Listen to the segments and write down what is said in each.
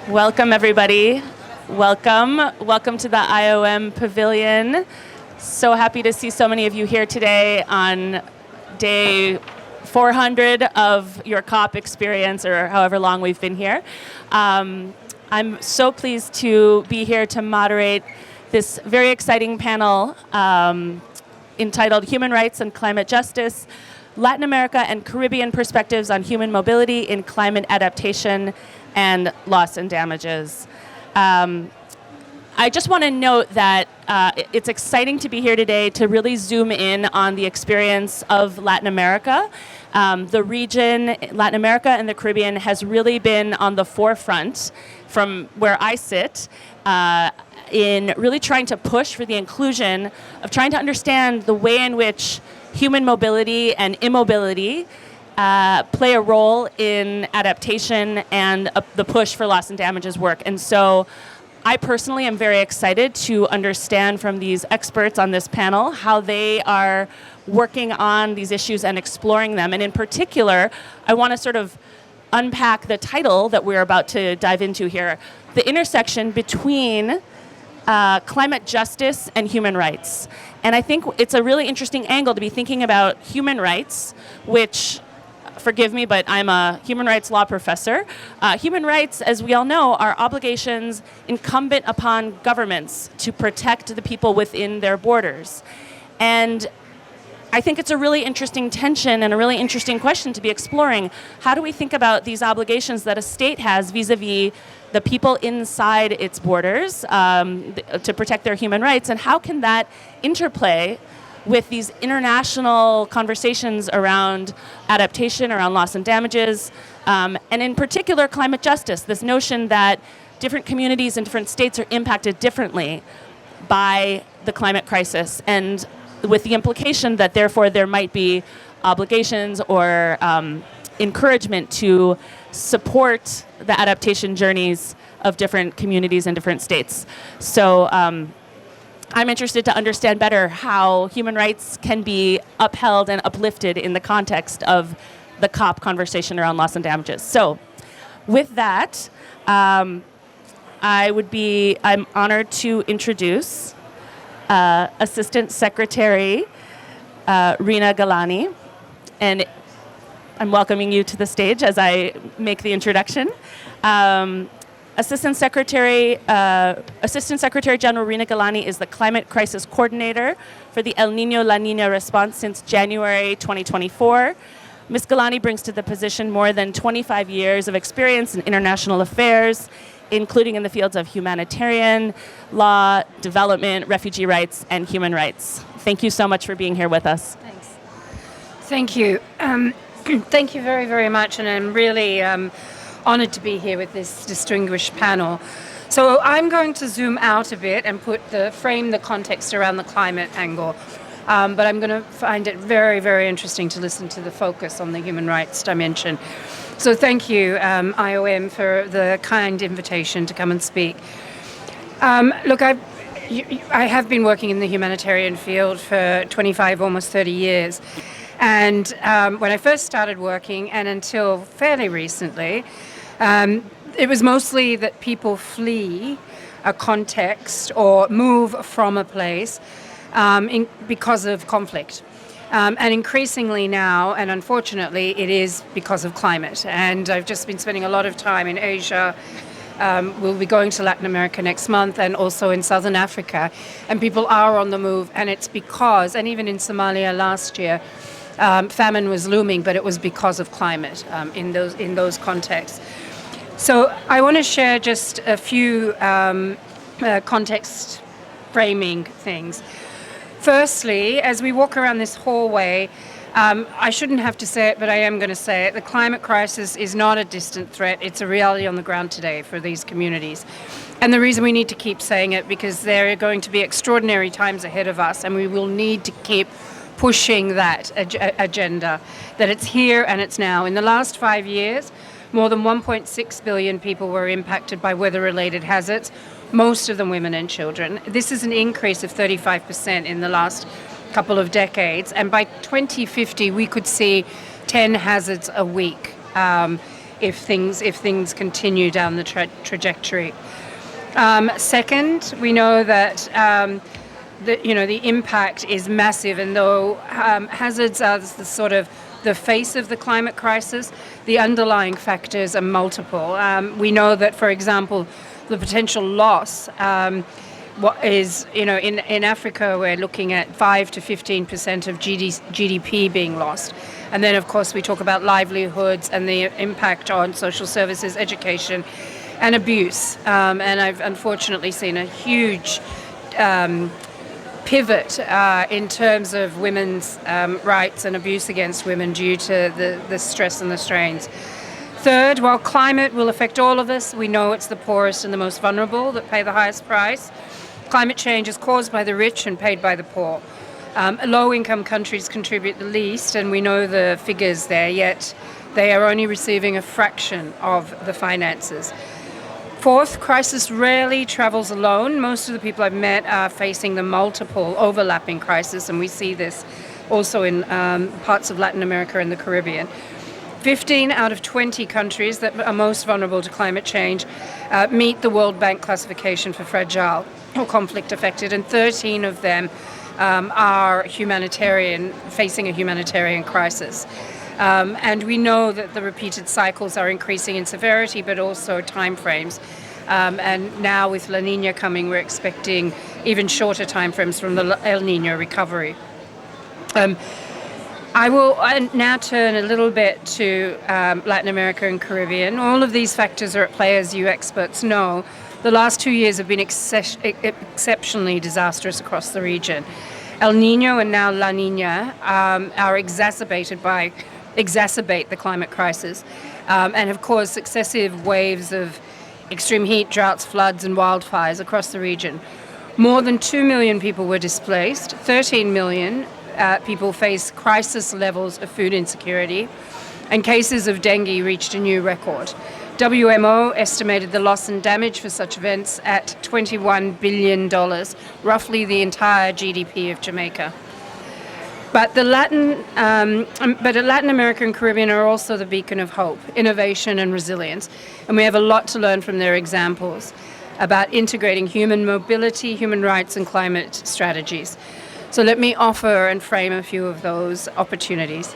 Welcome, everybody. Welcome. Welcome to the IOM Pavilion. So happy to see so many of you here today on day 400 of your COP experience, or however long we've been here. I'm so pleased to be here to moderate this very exciting panel entitled Human Rights and Climate Justice, Latin America and Caribbean Perspectives on Human Mobility in Climate Adaptation and Loss and Damages. I just want to note that it's exciting to be here today to really zoom in on the experience of Latin America. The region, Latin America and the Caribbean, has really been on the forefront from where I sit in really trying to push for the inclusion of trying to understand the way in which human mobility and immobility play a role in adaptation and the push for loss and damages work. And so I personally am very excited to understand from these experts on this panel how they are working on these issues and exploring them. And in particular, I want to sort of unpack the title that we're about to dive into here, the intersection between climate justice and human rights. And I think it's a really interesting angle to be thinking about human rights, which, forgive me, but I'm a human rights law professor. Human rights, as we all know, are obligations incumbent upon governments to protect the people within their borders. And I think it's a really interesting tension and a really interesting question to be exploring. How do we think about these obligations that a state has vis-a-vis the people inside its borders to protect their human rights, and how can that interplay with these international conversations around adaptation, around loss and damages, and in particular climate justice, this notion that different communities and different states are impacted differently by the climate crisis, and with the implication that therefore there might be obligations or encouragement to support the adaptation journeys of different communities and different states. So I'm interested to understand better how human rights can be upheld and uplifted in the context of the COP conversation around loss and damages. So with that, I'm honored to introduce Assistant Secretary Rina Galani, and I'm welcoming you to the stage as I make the introduction. Assistant Secretary General Rina Galani is the Climate Crisis Coordinator for the El Niño La Niña response since January 2024. Ms. Galani brings to the position more than 25 years of experience in international affairs, including in the fields of humanitarian law, development, refugee rights, and human rights. Thank you so much for being here with us. Thanks. Thank you. Thank you very, very much, and I'm really honored to be here with this distinguished panel. So I'm going to zoom out a bit and frame the context around the climate angle, but I'm going to find it very, very interesting to listen to the focus on the human rights dimension. So thank you, IOM, for the kind invitation to come and speak. Look, I have been working in the humanitarian field for 25, almost 30 years. And when I first started working, and until fairly recently, it was mostly that people flee a context or move from a place because of conflict. And increasingly now, and unfortunately, it is because of climate. And I've just been spending a lot of time in Asia. We'll be going to Latin America next month, and also in Southern Africa. And people are on the move, and it's because, and even in Somalia last year, famine was looming, but it was because of climate in those contexts. So I want to share just a few context framing things. Firstly, as we walk around this hallway, I shouldn't have to say it, but I am going to say it. The climate crisis is not a distant threat. It's a reality on the ground today for these communities. And the reason we need to keep saying it, because there are going to be extraordinary times ahead of us, and we will need to keep pushing that agenda, that it's here and it's now. In the last 5 years, more than 1.6 billion people were impacted by weather-related hazards, most of them women and children. This is an increase of 35% in the last couple of decades, and by 2050 we could see 10 hazards a week if things continue down the trajectory. Second, we know that the impact is massive, and though hazards are the face of the climate crisis, the underlying factors are multiple. We know that, for example, the potential loss, in Africa, we're looking at 5 to 15% of GDP being lost. And then, of course, we talk about livelihoods and the impact on social services, education, and abuse. And I've unfortunately seen a huge pivot in terms of women's rights and abuse against women due to the stress and the strains. Third, while climate will affect all of us, we know it's the poorest and the most vulnerable that pay the highest price. Climate change is caused by the rich and paid by the poor. Low-income countries contribute the least, and we know the figures there, yet they are only receiving a fraction of the finances. Fourth, crisis rarely travels alone. Most of the people I've met are facing the multiple overlapping crises, and we see this also in parts of Latin America and the Caribbean. 15 out of 20 countries that are most vulnerable to climate change meet the World Bank classification for fragile or conflict affected, and 13 of them are facing a humanitarian crisis. And we know that the repeated cycles are increasing in severity, but also timeframes. And now with La Nina coming, we're expecting even shorter timeframes from the El Nino recovery. I will now turn a little bit to Latin America and Caribbean. All of these factors are at play, as you experts know. The last 2 years have been exceptionally disastrous across the region. El Nino and now La Nina are exacerbate the climate crisis and have caused successive waves of extreme heat, droughts, floods, and wildfires across the region. More than 2 million people were displaced. 13 million people face crisis levels of food insecurity, and cases of dengue reached a new record. WMO estimated the loss and damage for such events at $21 billion, roughly the entire GDP of Jamaica. But Latin America and Caribbean are also the beacon of hope, innovation, and resilience, and we have a lot to learn from their examples about integrating human mobility, human rights, and climate strategies. So let me offer and frame a few of those opportunities.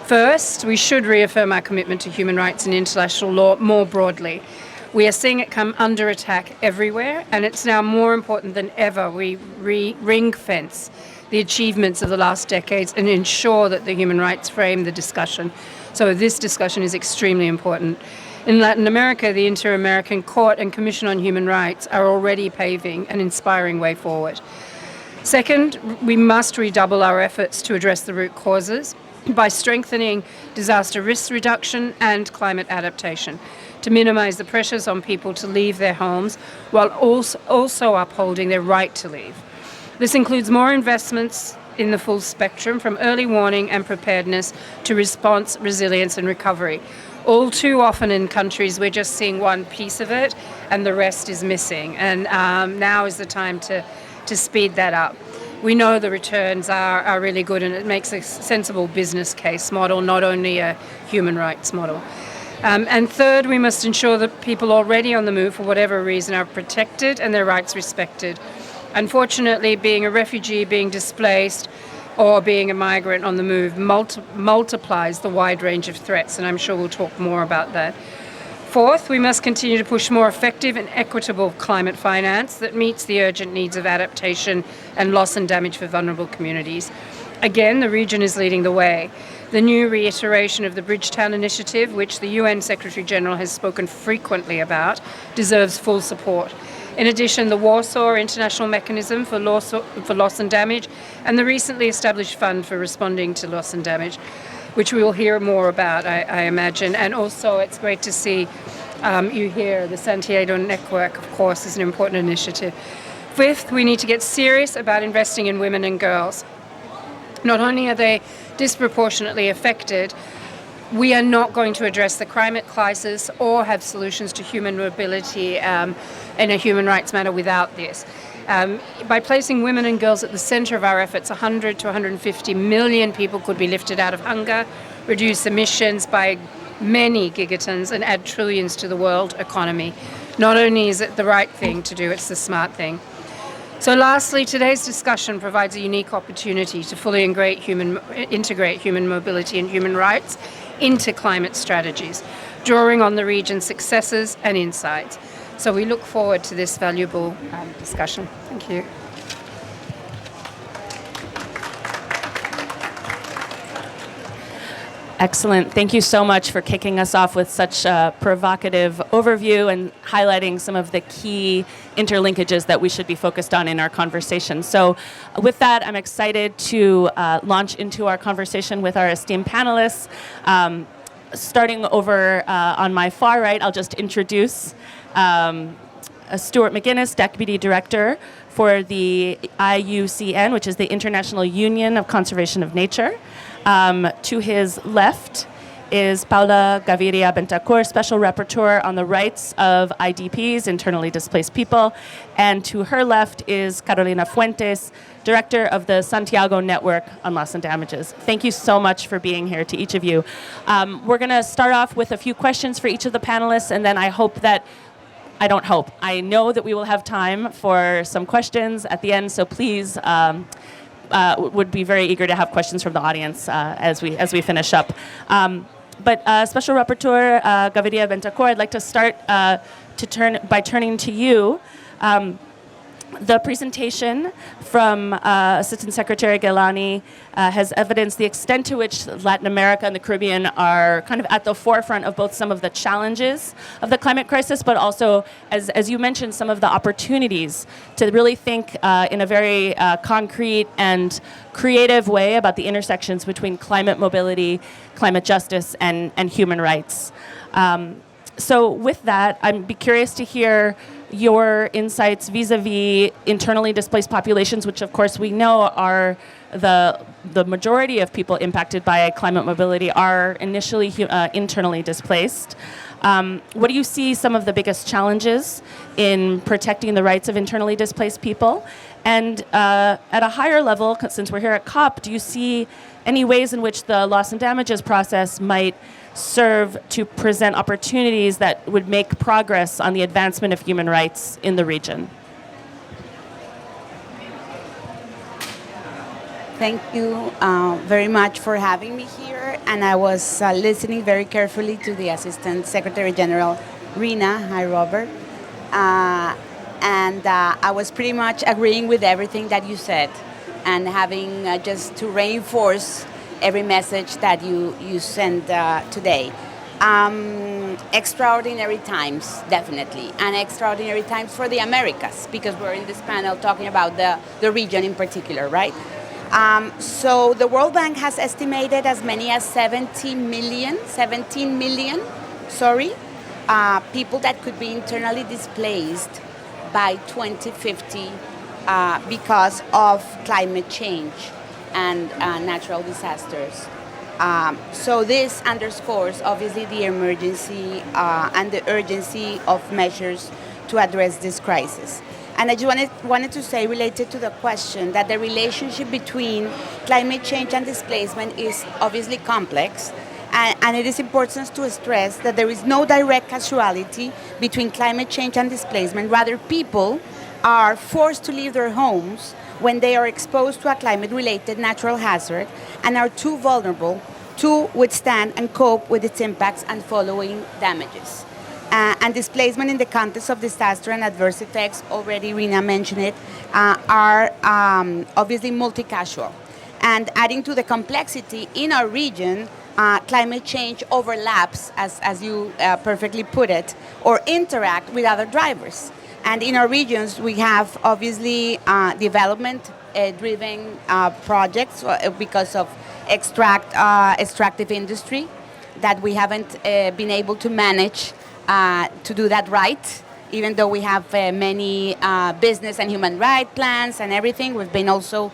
First, we should reaffirm our commitment to human rights and international law more broadly. We are seeing it come under attack everywhere, and it's now more important than ever we ring-fence the achievements of the last decades and ensure that the human rights frame the discussion. So this discussion is extremely important. In Latin America, the Inter-American Court and Commission on Human Rights are already paving an inspiring way forward. Second, we must redouble our efforts to address the root causes by strengthening disaster risk reduction and climate adaptation to minimize the pressures on people to leave their homes while also upholding their right to leave. This includes more investments in the full spectrum, from early warning and preparedness to response, resilience, and recovery. All too often in countries, we're just seeing one piece of it and the rest is missing. And now is the time to speed that up. We know the returns are really good, and it makes a sensible business case model, not only a human rights model. And third, we must ensure that people already on the move, for whatever reason, are protected and their rights respected. Unfortunately, being a refugee, being displaced, or being a migrant on the move multiplies the wide range of threats, and I'm sure we'll talk more about that. Fourth, we must continue to push more effective and equitable climate finance that meets the urgent needs of adaptation and loss and damage for vulnerable communities. Again, the region is leading the way. The new reiteration of the Bridgetown Initiative, which the UN Secretary General has spoken frequently about, deserves full support. In addition, the Warsaw International Mechanism for Loss and Damage and the recently established Fund for Responding to Loss and Damage, which we will hear more about, I imagine. And also it's great to see you here. The Santiago Network, of course, is an important initiative. Fifth, we need to get serious about investing in women and girls. Not only are they disproportionately affected, we are not going to address the climate crisis or have solutions to human mobility in a human rights matter without this. By placing women and girls at the center of our efforts, 100 to 150 million people could be lifted out of hunger, reduce emissions by many gigatons and add trillions to the world economy. Not only is it the right thing to do, it's the smart thing. So lastly, today's discussion provides a unique opportunity to fully integrate human mobility and human rights into climate strategies, drawing on the region's successes and insights. So we look forward to this valuable discussion. Thank you. Excellent. Thank you so much for kicking us off with such a provocative overview and highlighting some of the key interlinkages that we should be focused on in our conversation. So with that, I'm excited to launch into our conversation with our esteemed panelists. Starting over on my far right, I'll just introduce Stuart McGuinness, Deputy Director for the IUCN, which is the International Union of Conservation of Nature. To his left is Paula Gaviria Bentancur, Special Rapporteur on the Rights of IDPs, Internally Displaced People. And to her left is Carolina Fuentes, Director of the Santiago Network on Loss and Damages. Thank you so much for being here to each of you. We're going to start off with a few questions for each of the panelists, and then I know that we will have time for some questions at the end, so please would be very eager to have questions from the audience as we finish up. But Special Rapporteur Gaviria Bentancur, I'd like to start by turning to you. The presentation from Assistant Secretary Gailani has evidenced the extent to which Latin America and the Caribbean are kind of at the forefront of both some of the challenges of the climate crisis, but also, as you mentioned, some of the opportunities to really think in a very concrete and creative way about the intersections between climate mobility, climate justice, and human rights. So with that, I'd be curious to hear your insights vis-a-vis internally displaced populations, which of course we know are the majority of people impacted by climate mobility are initially internally displaced. What do you see some of the biggest challenges in protecting the rights of internally displaced people? And at a higher level, since we're here at COP, do you see any ways in which the loss and damages process might serve to present opportunities that would make progress on the advancement of human rights in the region? Thank you very much for having me here. And I was listening very carefully to the Assistant Secretary General, Rina. Hi, Robert. And I was pretty much agreeing with everything that you said and having just to reinforce every message that you sent today. Extraordinary times, definitely, and extraordinary times for the Americas, because we're in this panel talking about the region in particular, right? So the World Bank has estimated as many as 17 million, people that could be internally displaced by 2050 because of climate change and natural disasters. So this underscores obviously the emergency and the urgency of measures to address this crisis. And I just wanted to say, related to the question, that the relationship between climate change and displacement is obviously complex. And it is important to stress that there is no direct causality between climate change and displacement. Rather, people are forced to leave their homes when they are exposed to a climate-related natural hazard and are too vulnerable to withstand and cope with its impacts and following damages. And displacement in the context of disaster and adverse effects, already Rina mentioned it, are obviously multi-causal. And adding to the complexity in our region, climate change overlaps, as you perfectly put it, or interact with other drivers. And in our regions, we have obviously development-driven projects because of extractive industry that we haven't been able to manage to do that right. Even though we have many business and human rights plans and everything, we've been also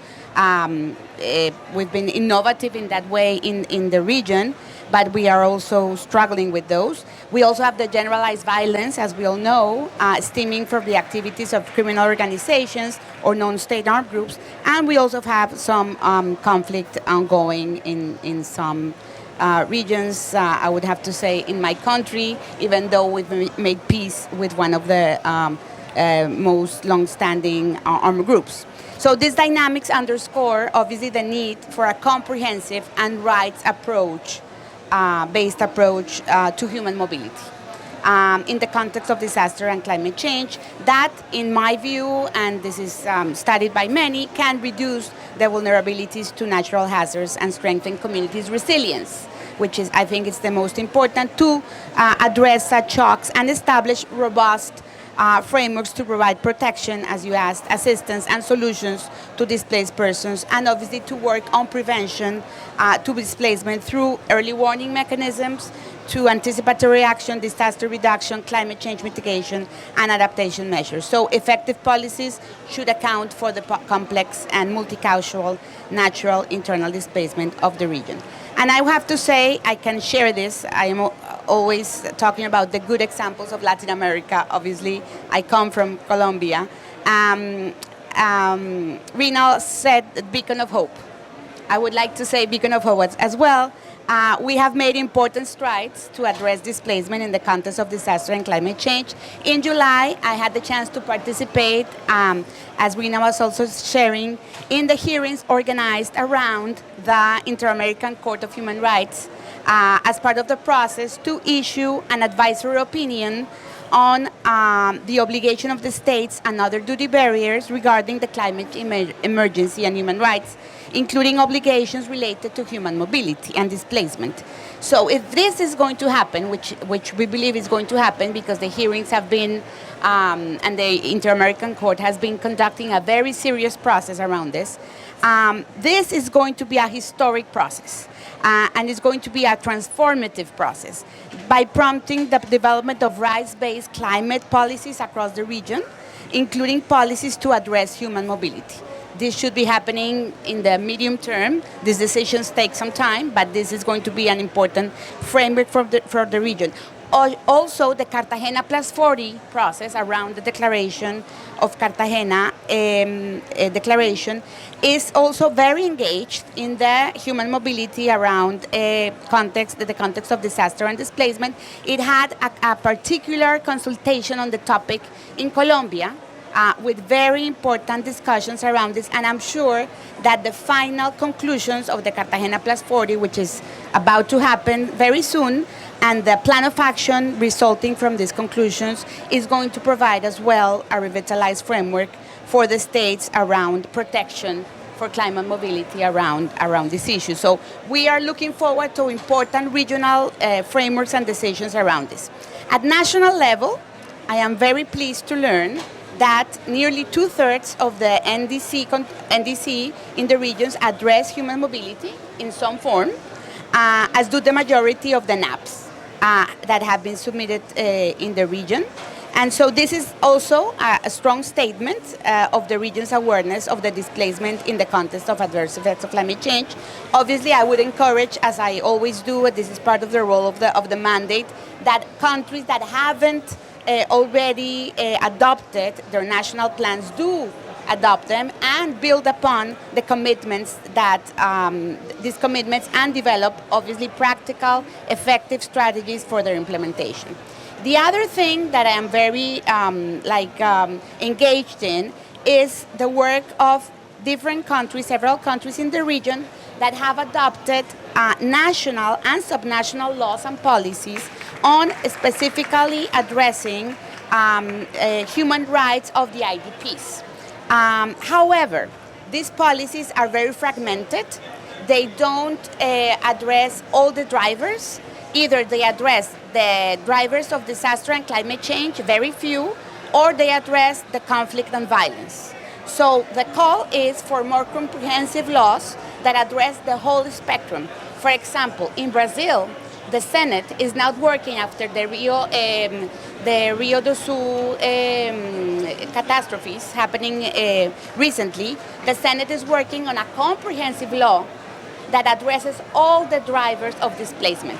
we've been innovative in that way in the region, but we are also struggling with those. We also have the generalized violence, as we all know, stemming from the activities of criminal organizations or non-state armed groups, and we also have some conflict ongoing in some regions. I would have to say in my country, even though we've made peace with one of the most long-standing armed groups. So these dynamics underscore obviously the need for a comprehensive and rights approach, based approach to human mobility. In the context of disaster and climate change, that, in my view, and this is studied by many, can reduce the vulnerabilities to natural hazards and strengthen communities' resilience, which is, I think, it's the most important to address such shocks and establish robust frameworks to provide protection, as you asked, assistance and solutions to displaced persons, and obviously to work on prevention to displacement through early warning mechanisms, to anticipatory action, disaster reduction, climate change mitigation, and adaptation measures. So effective policies should account for the complex and multicultural natural internal displacement of the region. And I have to say, I can share this, I am always talking about the good examples of Latin America. Obviously, I come from Colombia. Rinal said beacon of hope. I would like to say beacon of hope as well. We have made important strides to address displacement in the context of disaster and climate change. In July, I had the chance to participate, as Rina was also sharing, in the hearings organized around the Inter-American Court of Human Rights as part of the process to issue an advisory opinion on the obligation of the states and other duty barriers regarding the climate emergency and human rights, including obligations related to human mobility and displacement. So if this is going to happen, which we believe is going to happen because the hearings have been, and the Inter-American Court has been conducting a very serious process around this, this is going to be a historic process. And it's going to be a transformative process by prompting the development of rights-based climate policies across the region, including policies to address human mobility. This should be happening in the medium term. These decisions take some time, but this is going to be an important framework for the region. Also, the Cartagena Plus 40 process around the declaration of Cartagena declaration is also very engaged in the human mobility around the context of disaster and displacement. It had a particular consultation on the topic in Colombia, with very important discussions around this, and I'm sure that the final conclusions of the Cartagena Plus 40, which is about to happen very soon, and the plan of action resulting from these conclusions is going to provide as well a revitalized framework for the states around protection for climate mobility around this issue. So we are looking forward to important regional frameworks and decisions around this. At national level, I am very pleased to learn that nearly 2/3 of the NDC in the regions address human mobility in some form, as do the majority of the NAPs that have been submitted in the region. And so this is also a strong statement of the region's awareness of the displacement in the context of adverse effects of climate change. Obviously, I would encourage, as I always do, this is part of the role of the mandate, that countries that haven't already adopted their national plans do adopt them and build upon the commitments that these commitments and develop obviously practical, effective strategies for their implementation. The other thing that I am very engaged in is the work of different countries, several countries in the region that have adopted national and subnational laws and policies on specifically addressing human rights of the IDPs. However, these policies are very fragmented. They don't address all the drivers. Either they address the drivers of disaster and climate change, very few, or they address the conflict and violence. So the call is for more comprehensive laws that address the whole spectrum. For example, in Brazil, the Senate is now working after the Rio do Sul catastrophes happening recently. The Senate is working on a comprehensive law that addresses all the drivers of displacement.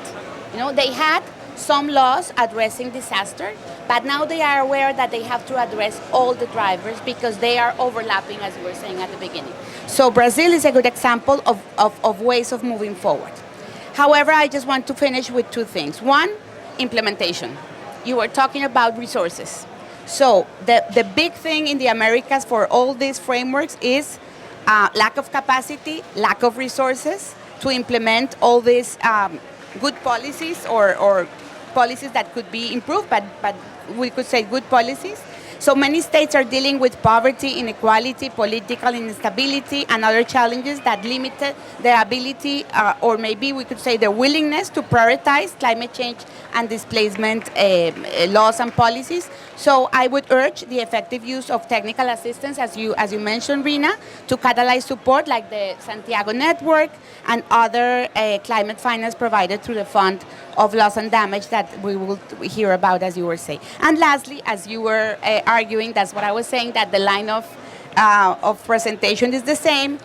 You know, they had some laws addressing disaster, but now they are aware that they have to address all the drivers because they are overlapping, as we were saying at the beginning. So Brazil is a good example of ways of moving forward. However, I just want to finish with two things. One, implementation. You were talking about resources. So the big thing in the Americas for all these frameworks is lack of capacity, lack of resources to implement all these good policies or policies that could be improved, but we could say good policies. So many states are dealing with poverty, inequality, political instability, and other challenges that limited their ability, or maybe we could say their willingness to prioritize climate change and displacement laws and policies. So I would urge the effective use of technical assistance, as you mentioned, Rina, to catalyze support like the Santiago Network and other climate finance provided through the Fund of Loss and Damage that we will hear about, as you were saying. And lastly, as you were arguing, that's what I was saying, that the line of presentation is the same,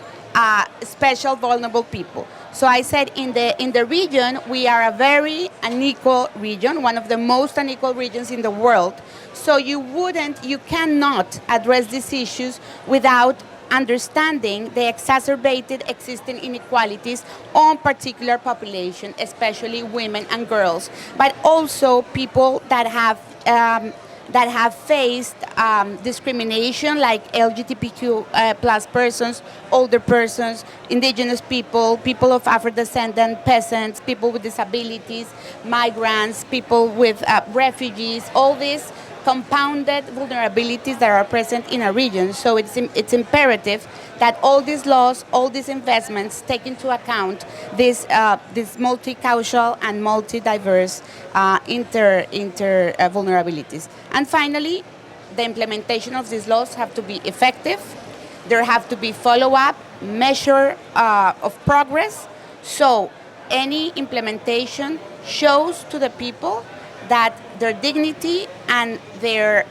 special vulnerable people. So I said in the region, we are a very unequal region, one of the most unequal regions in the world. So you cannot address these issues without understanding the exacerbated existing inequalities on particular population, especially women and girls, but also people that have faced discrimination, like LGBTQ plus persons, older persons, indigenous people, people of Afro-descendant, peasants, people with disabilities, migrants, people with refugees, all these compounded vulnerabilities that are present in a region. So it's imperative that all these laws, all these investments take into account these multi-causal and multi-diverse vulnerabilities. And finally, the implementation of these laws have to be effective. There have to be follow-up, measure of progress. So any implementation shows to the people that their dignity and their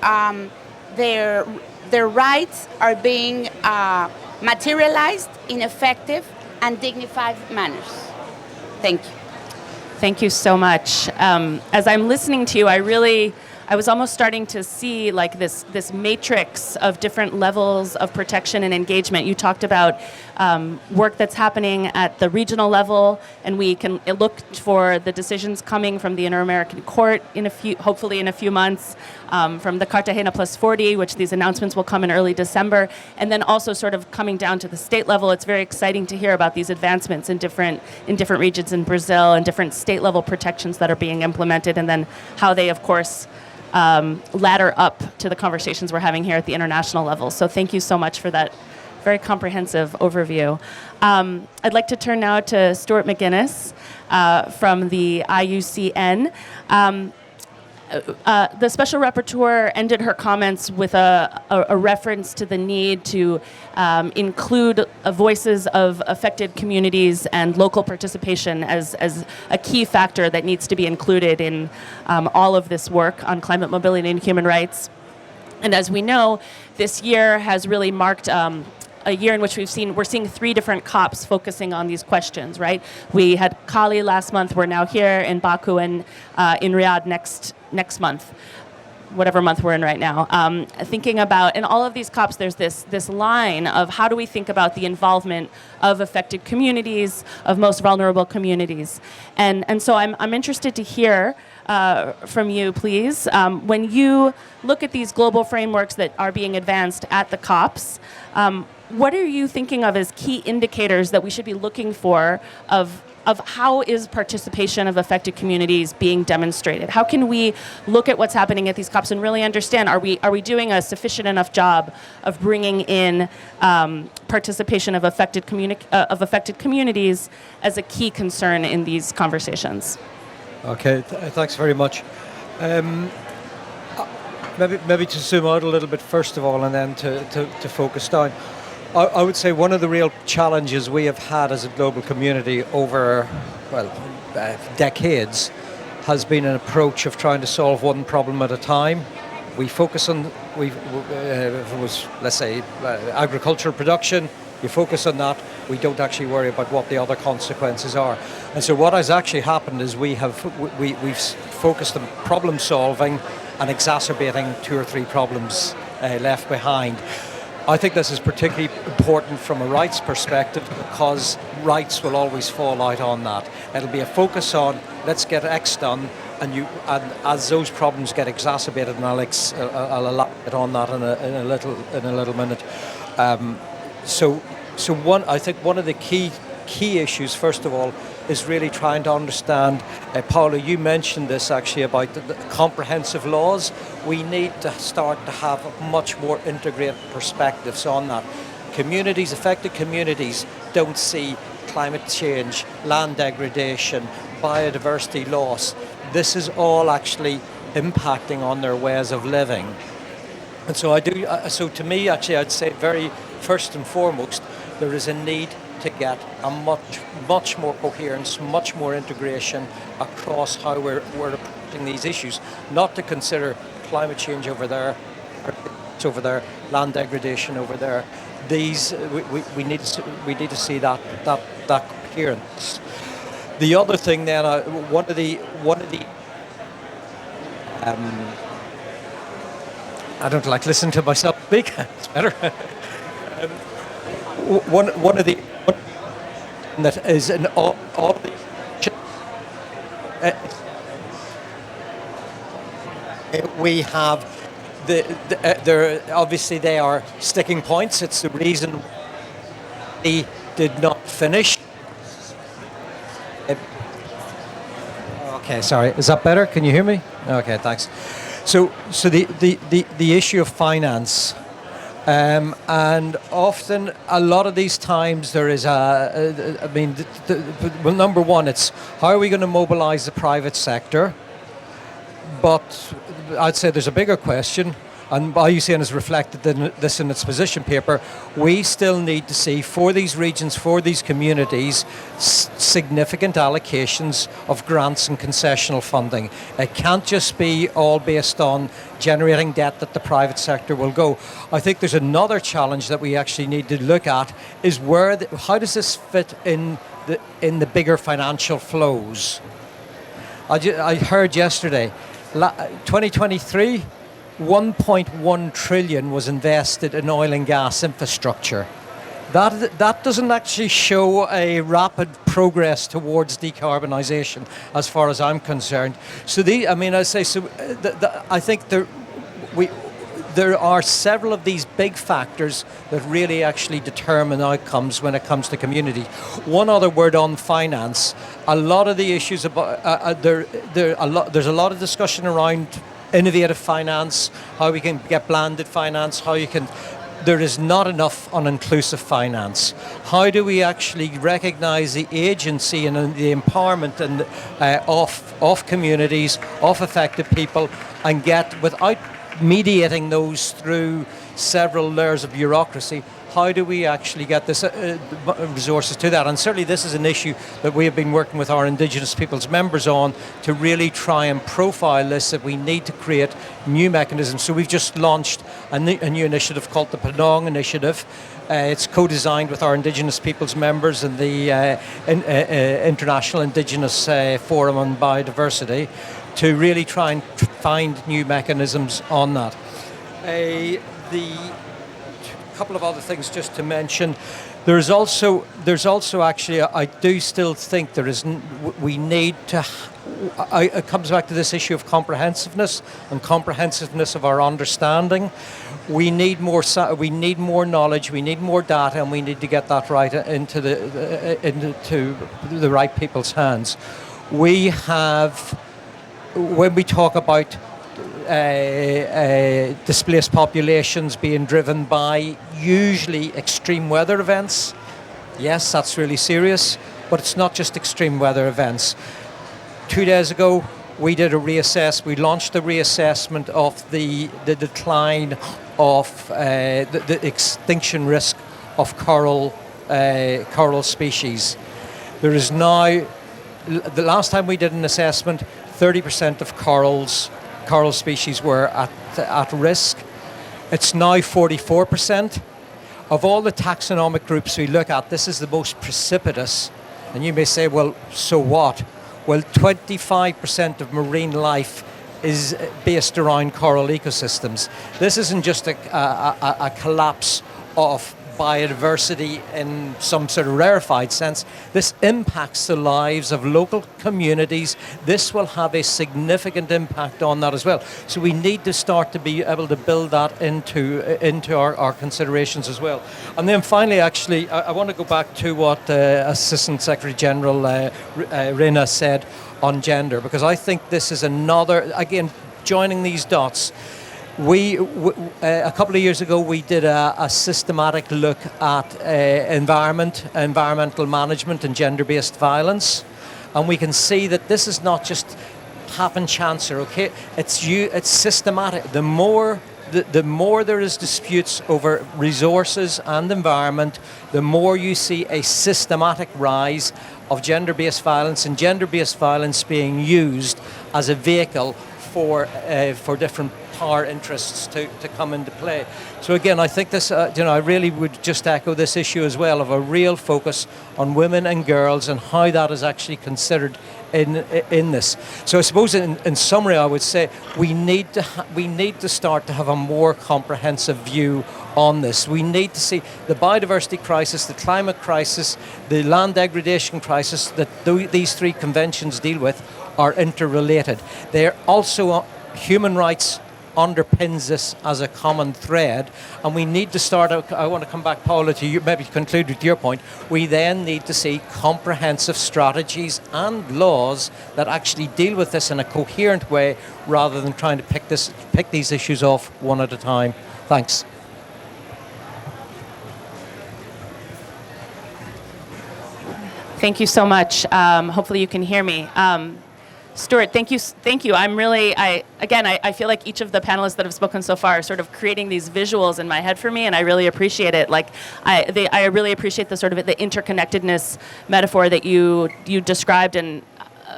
rights are being materialized in effective and dignified manners. Thank you. Thank you so much. As I'm listening to you, I was almost starting to see like this matrix of different levels of protection and engagement. You talked about work that's happening at the regional level, and we can look for the decisions coming from the Inter-American Court hopefully in a few months, from the Cartagena Plus 40, which these announcements will come in early December, and then also sort of coming down to the state level. It's very exciting to hear about these advancements in different regions in Brazil and different state level protections that are being implemented, and then how they, of course, ladder up to the conversations we're having here at the international level. So thank you so much for that very comprehensive overview. I'd like to turn now to Stuart McGuinness from the IUCN. The Special Rapporteur ended her comments with a reference to the need to include voices of affected communities and local participation as a key factor that needs to be included in all of this work on climate mobility and human rights. And as we know, this year has really marked a year in which we're seeing 3 different COPs focusing on these questions, right? We had Cali last month. We're now here in Baku and in Riyadh next month, whatever month we're in right now. Thinking about, in all of these COPs, there's this line of how do we think about the involvement of affected communities, of most vulnerable communities. And so I'm interested to hear from you, please. When you look at these global frameworks that are being advanced at the COPs, what are you thinking of as key indicators that we should be looking for of how is participation of affected communities being demonstrated? How can we look at what's happening at these COPs and really understand, are we doing a sufficient enough job of bringing in participation of affected communities as a key concern in these conversations? Okay, thanks very much. Maybe to zoom out a little bit first of all, and then to focus down. I would say one of the real challenges we have had as a global community over, decades has been an approach of trying to solve one problem at a time. We focus on, if it was, let's say, agricultural production, you focus on that, we don't actually worry about what the other consequences are. And so what has actually happened is we've focused on problem solving and exacerbating 2 or 3 problems left behind. I think this is particularly important from a rights perspective because rights will always fall out on that. It'll be a focus on let's get X done, and as those problems get exacerbated, and I'll elaborate on that in a little minute. I think one of the key issues, first of all, is really trying to understand. Paula, you mentioned this actually about the comprehensive laws. We need to start to have much more integrated perspectives on that. Affected communities don't see climate change, land degradation, biodiversity loss. This is all actually impacting on their ways of living. And so so to me, actually, I'd say very first and foremost, there is a need to get a much more coherence, much more integration across how we're approaching these issues. Not to consider climate change over there, land degradation over there. We need to see that coherence. The other thing then, one of the I don't like listening to myself speak. It's better. One of the that is in all the we have obviously they are sticking points. It's the reason they did not finish. Okay, sorry. Is that better? Can you hear me? Okay, thanks. So the issue of finance. And often, a lot of these times, there is well, number one, it's how are we going to mobilize the private sector? But I'd say there's a bigger question, and IUCN has reflected this in its position paper. We still need to see, for these regions, for these communities, significant allocations of grants and concessional funding. It can't just be all based on generating debt that the private sector will go. I think there's another challenge that we actually need to look at is how does this fit in the bigger financial flows? I heard yesterday, 2023, 1.1 trillion was invested in oil and gas infrastructure. That doesn't actually show a rapid progress towards decarbonisation, as far as I'm concerned. So I think there are several of these big factors that really actually determine outcomes when it comes to community. One other word on finance: a lot of the issues about there's a lot of discussion around innovative finance, how we can get blended finance, there is not enough on inclusive finance. How do we actually recognise the agency and the empowerment of communities, of affected people, and get, without mediating those through several layers of bureaucracy, how do we actually get this resources to that? And certainly this is an issue that we have been working with our Indigenous peoples members on to really try and profile this, that we need to create new mechanisms. So we've just launched a new initiative called the Penong Initiative. It's co-designed with our Indigenous peoples members and the International Indigenous Forum on Biodiversity to really try and find new mechanisms on that. Couple of other things just to mention. There's also actually, I do still think we need to. It comes back to this issue of comprehensiveness and comprehensiveness of our understanding. We need more knowledge. We need more data, and we need to get that right into the right people's hands. We have, when we talk about displaced populations being driven by usually extreme weather events. Yes, that's really serious, but it's not just extreme weather events. 2 days ago, we launched a reassessment of the decline of the extinction risk of coral species. There is now, the last time we did an assessment, 30% of coral species were at risk. It's now 44%. Of all the taxonomic groups we look at, this is the most precipitous. And you may say, well, so what? Well, 25% of marine life is based around coral ecosystems. This isn't just a collapse of biodiversity in some sort of rarefied sense. This impacts the lives of local communities. This will have a significant impact on that as well. So we need to start to be able to build that into our considerations as well. And then finally, actually, I want to go back to what Assistant Secretary General Rina said on gender, because I think this is another, again, joining these dots. A couple of years ago, we did a systematic look at environmental management and gender-based violence, and we can see that this is not just happen chancer. Okay, it's systematic. The more there is disputes over resources and environment, the more you see a systematic rise of gender-based violence, and gender-based violence being used as a vehicle for different power interests to come into play. So again, I think this, I really would just echo this issue as well, of a real focus on women and girls and how that is actually considered in this. So I suppose in summary, I would say we need to start to have a more comprehensive view on this. We need to see the biodiversity crisis, the climate crisis, the land degradation crisis that these three conventions deal with are interrelated. They're also human rights underpins this as a common thread, and we need to start. I want to come back, Paula, to you, maybe conclude with your point. We then need to see comprehensive strategies and laws that actually deal with this in a coherent way, rather than trying to pick these issues off one at a time. Thanks. Thank you so much. Hopefully you can hear me. Stuart, thank you. I feel like each of the panelists that have spoken so far are sort of creating these visuals in my head for me, and I really appreciate it. I really appreciate the sort of the interconnectedness metaphor that you described, and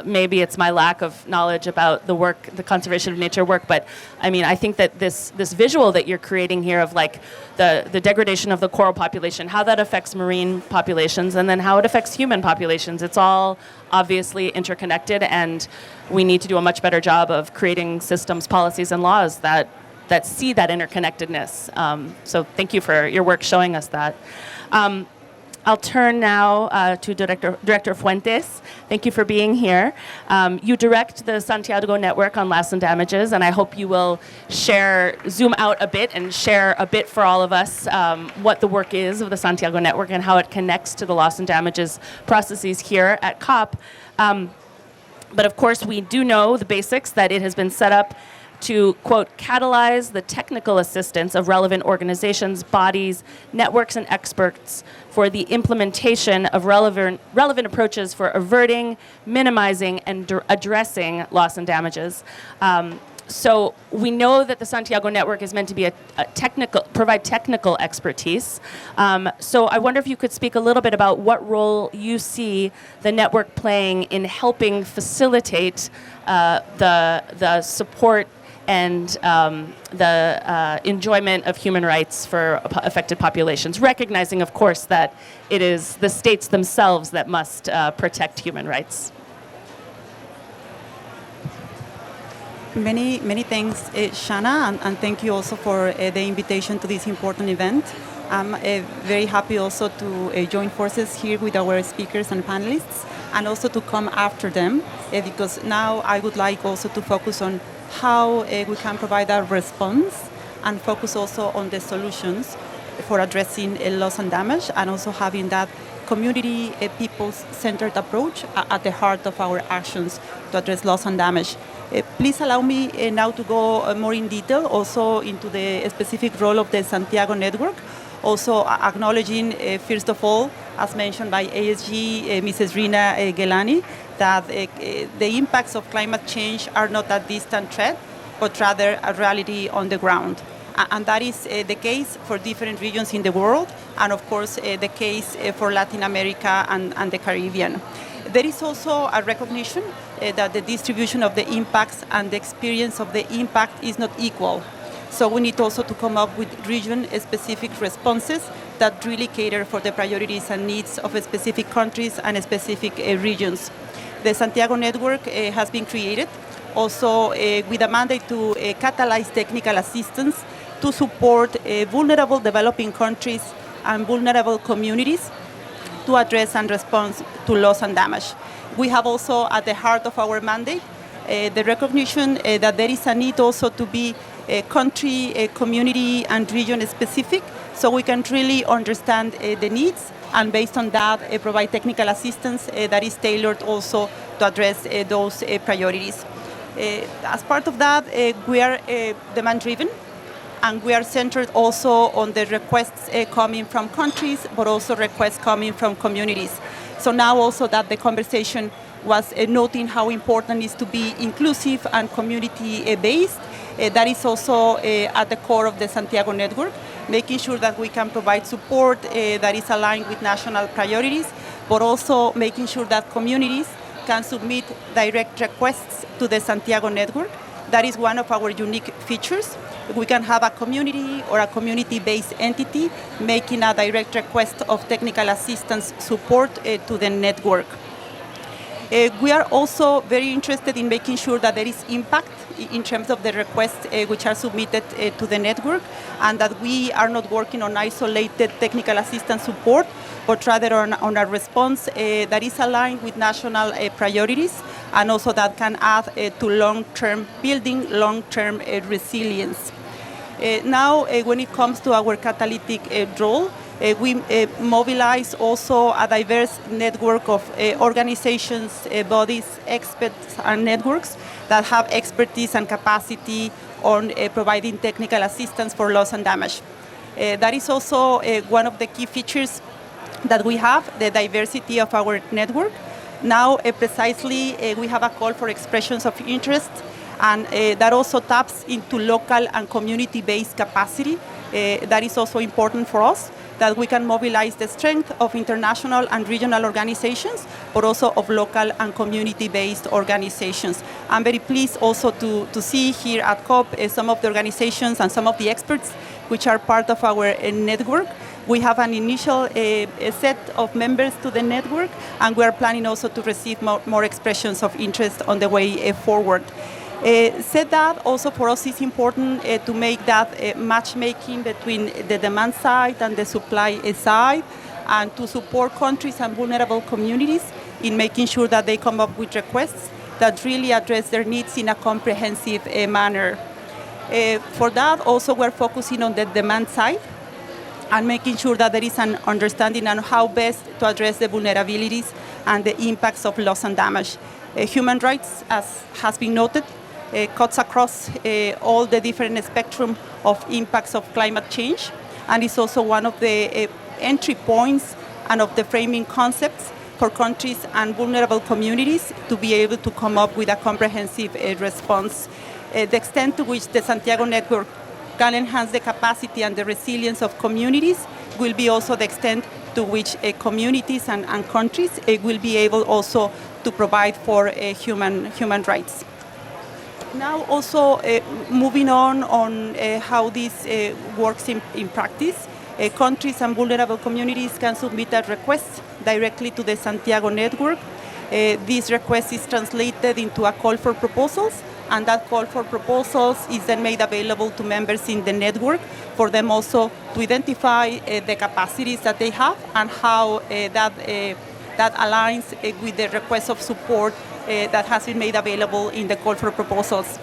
maybe it's my lack of knowledge about the work, the conservation of nature work, but I mean, I think that this visual that you're creating here of like the degradation of the coral population, how that affects marine populations, and then how it affects human populations, it's all obviously interconnected, and we need to do a much better job of creating systems, policies, and laws that see that interconnectedness. So thank you for your work showing us that. I'll turn now to Director Fuentes. Thank you for being here. You direct the Santiago Network on Loss and Damages, and I hope you will zoom out a bit and share a bit for all of us what the work is of the Santiago Network and how it connects to the loss and damages processes here at COP. But of course, we do know the basics, that it has been set up to, quote, catalyze the technical assistance of relevant organizations, bodies, networks, and experts for the implementation of relevant approaches for averting, minimizing, and addressing loss and damages. So we know that the Santiago Network is meant to be provide technical expertise. So I wonder if you could speak a little bit about what role you see the network playing in helping facilitate the support and the enjoyment of human rights for affected populations, recognizing, of course, that it is the states themselves that must protect human rights. Many thanks, Shanna, and thank you also for the invitation to this important event. I'm very happy also to join forces here with our speakers and panelists, and also to come after them, because now I would like also to focus on how we can provide a response and focus also on the solutions for addressing loss and damage, and also having that community, people-centered approach at the heart of our actions to address loss and damage. Please allow me now to go more in detail also into the specific role of the Santiago Network, also acknowledging, first of all, as mentioned by ASG, Mrs. Rina Gelani, that the impacts of climate change are not a distant threat, but rather a reality on the ground. And that is the case for different regions in the world, and of course the case for Latin America and the Caribbean. There is also a recognition that the distribution of the impacts and the experience of the impact is not equal. So we need also to come up with region-specific responses that really cater for the priorities and needs of specific countries and specific regions. The Santiago Network has been created also with a mandate to catalyze technical assistance to support vulnerable developing countries and vulnerable communities to address and respond to loss and damage. We have also at the heart of our mandate the recognition that there is a need also to be country, community, and region specific, so we can really understand the needs, and based on that, provide technical assistance that is tailored also to address those priorities. As part of that, we are demand-driven, and we are centered also on the requests coming from countries, but also requests coming from communities. So now also that the conversation was noting how important it is to be inclusive and community-based, that is also at the core of the Santiago Network, making sure that we can provide support that is aligned with national priorities, but also making sure that communities can submit direct requests to the Santiago Network. That is one of our unique features. We can have a community or a community-based entity making a direct request of technical assistance support to the network. We are also very interested in making sure that there is impact in terms of the requests which are submitted to the network, and that we are not working on isolated technical assistance support, but rather on a response that is aligned with national priorities, and also that can add to long-term building, long-term resilience. Now, when it comes to our catalytic role, we mobilize also a diverse network of organizations, bodies, experts, and networks that have expertise and capacity on providing technical assistance for loss and damage. That is also one of the key features that we have, the diversity of our network. Now, precisely, we have a call for expressions of interest, and that also taps into local and community-based capacity. That is also important for us, that we can mobilize the strength of international and regional organizations, but also of local and community-based organizations. I'm very pleased also to see here at COP some of the organizations and some of the experts which are part of our network. We have an initial set of members to the network, and we are planning also to receive more expressions of interest on the way forward. Said that, also for us it's important to make that matchmaking between the demand side and the supply side, and to support countries and vulnerable communities in making sure that they come up with requests that really address their needs in a comprehensive manner. For that, also we're focusing on the demand side and making sure that there is an understanding on how best to address the vulnerabilities and the impacts of loss and damage. Human rights, as has been noted, cuts across all the different spectrum of impacts of climate change, and is also one of the entry points and of the framing concepts for countries and vulnerable communities to be able to come up with a comprehensive response. The extent to which the Santiago Network can enhance the capacity and the resilience of communities will be also the extent to which communities and countries will be able also to provide for human rights. Now also moving on how this works in practice, countries and vulnerable communities can submit a request directly to the Santiago Network. This request is translated into a call for proposals, and that call for proposals is then made available to members in the network for them also to identify the capacities that they have and how that aligns with the request of support that has been made available in the call for proposals.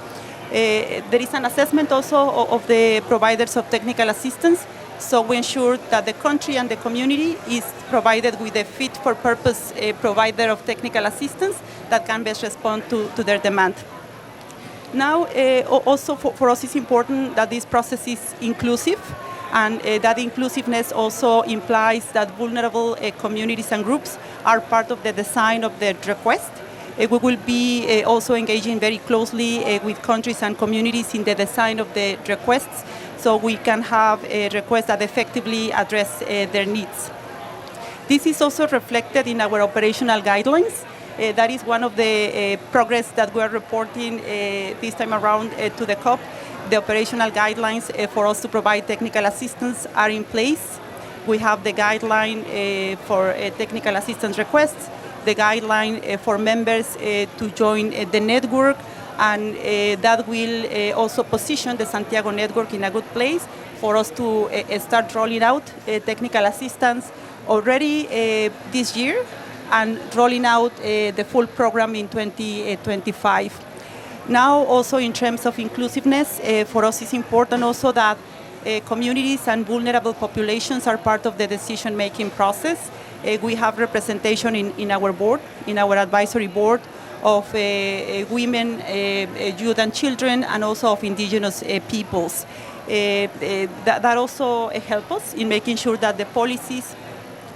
There is an assessment also of the providers of technical assistance, so we ensure that the country and the community is provided with a fit-for-purpose provider of technical assistance that can best respond to their demand. Now, also for us it's important that this process is inclusive, and that inclusiveness also implies that vulnerable communities and groups are part of the design of the request. We will be also engaging very closely with countries and communities in the design of the requests, so we can have requests that effectively address their needs. This is also reflected in our operational guidelines. That is one of the progress that we are reporting this time around to the COP. The operational guidelines for us to provide technical assistance are in place. We have the guideline for technical assistance requests, the guideline for members to join the network, and that will also position the Santiago network in a good place for us to start rolling out technical assistance already this year and rolling out the full program in 2025. Now, also in terms of inclusiveness, for us it's important also that communities and vulnerable populations are part of the decision-making process. We have representation in our board, in our advisory board, of women, youth and children, and also of indigenous peoples. That also helps us in making sure that the policies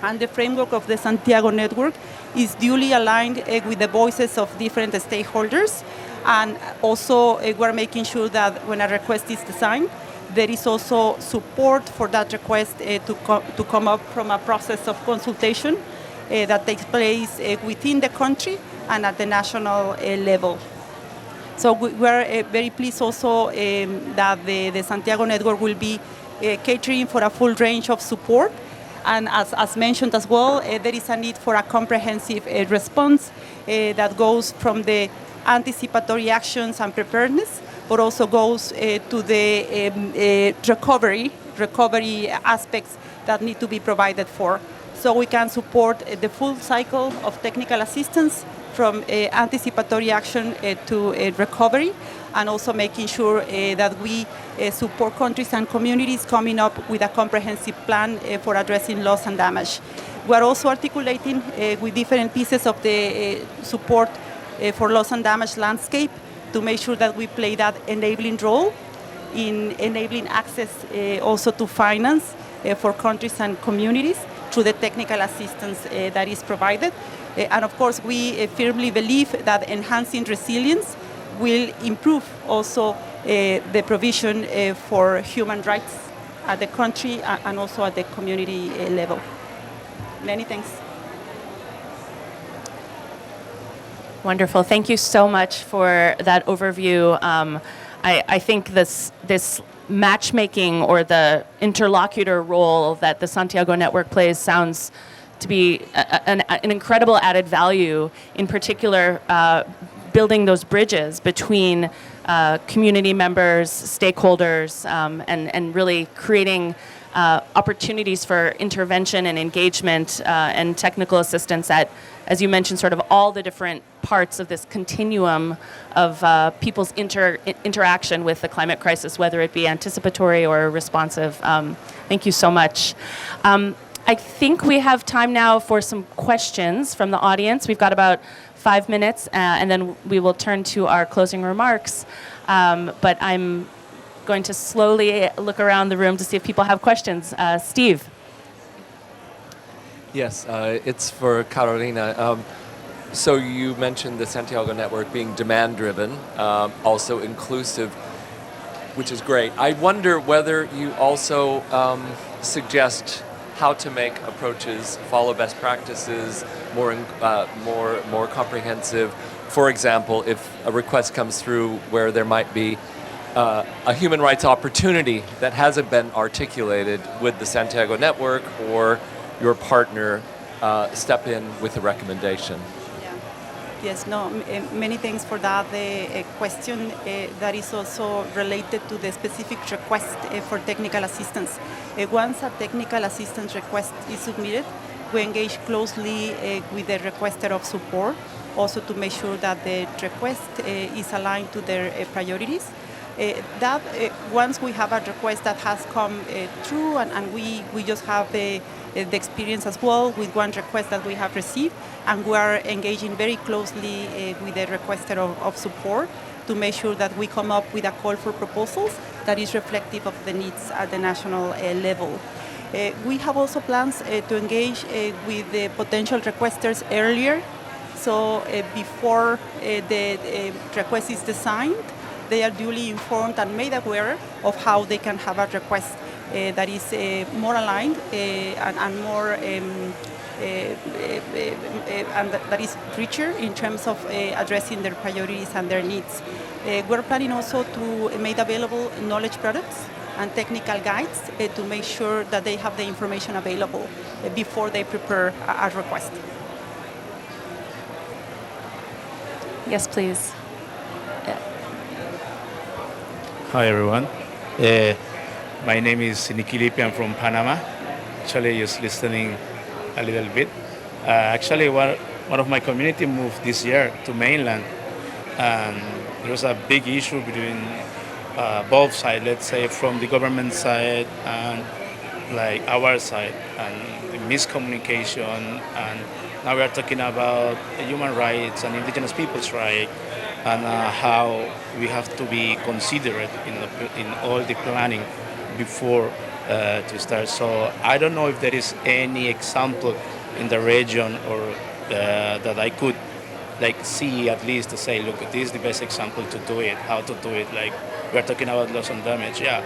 and the framework of the Santiago network is duly aligned with the voices of different stakeholders. And also we're making sure that when a request is designed, there is also support for that request to come up from a process of consultation that takes place within the country and at the national level. So we're very pleased also that the Santiago network will be catering for a full range of support. And as mentioned as well, there is a need for a comprehensive response that goes from the anticipatory actions and preparedness, but also goes to the recovery aspects that need to be provided for. So we can support the full cycle of technical assistance from anticipatory action to recovery, and also making sure that we support countries and communities coming up with a comprehensive plan for addressing loss and damage. We are also articulating with different pieces of the support for loss and damage landscape to make sure that we play that enabling role in enabling access also to finance for countries and communities through the technical assistance that is provided. And of course, we firmly believe that enhancing resilience will improve also the provision for human rights at the country and also at the community level. Many thanks. Wonderful. Thank you so much for that overview. I think this matchmaking or the interlocutor role that the Santiago Network plays sounds to be an incredible added value, in particular building those bridges between community members, stakeholders, and really creating opportunities for intervention and engagement and technical assistance at, as you mentioned, sort of all the different parts of this continuum of people's interaction with the climate crisis, whether it be anticipatory or responsive. Thank you so much. I think we have time now for some questions from the audience. We've got about 5 minutes, and then we will turn to our closing remarks. But I'm going to slowly look around the room to see if people have questions. Steve. Yes, it's for Carolina. So you mentioned the Santiago Network being demand-driven, also inclusive, which is great. I wonder whether you also suggest how to make approaches follow best practices, more comprehensive. For example, if a request comes through where there might be a human rights opportunity that hasn't been articulated, would the Santiago Network or your partner step in with a recommendation? Yes, no, many thanks for that question that is also related to the specific request for technical assistance. Once a technical assistance request is submitted, we engage closely with the requester of support, also to make sure that the request is aligned to their priorities. Once we have a request that has come through, and we just have the experience as well with one request that we have received, and we are engaging very closely with the requester of support to make sure that we come up with a call for proposals that is reflective of the needs at the national level. We have also plans to engage with the potential requesters earlier, so before the request is designed, they are duly informed and made aware of how they can have a request that is more aligned and more and that is richer in terms of addressing their priorities and their needs. We're planning also to make available knowledge products and technical guides to make sure that they have the information available before they prepare a request. Yes, please. Hi everyone. Uh, my name is Nikilipi. I'm from Panama. Actually, just listening a little bit. Actually, one of my community moved this year to mainland, and there was a big issue between both sides. Let's say from the government side and like our side, and the miscommunication. And now we are talking about human rights and indigenous people's rights, and how we have to be considerate in all the planning before to start. So I don't know if there is any example in the region or that I could like see at least to say, look, this is the best example to do it, how to do it. Like we're talking about loss and damage. Yeah,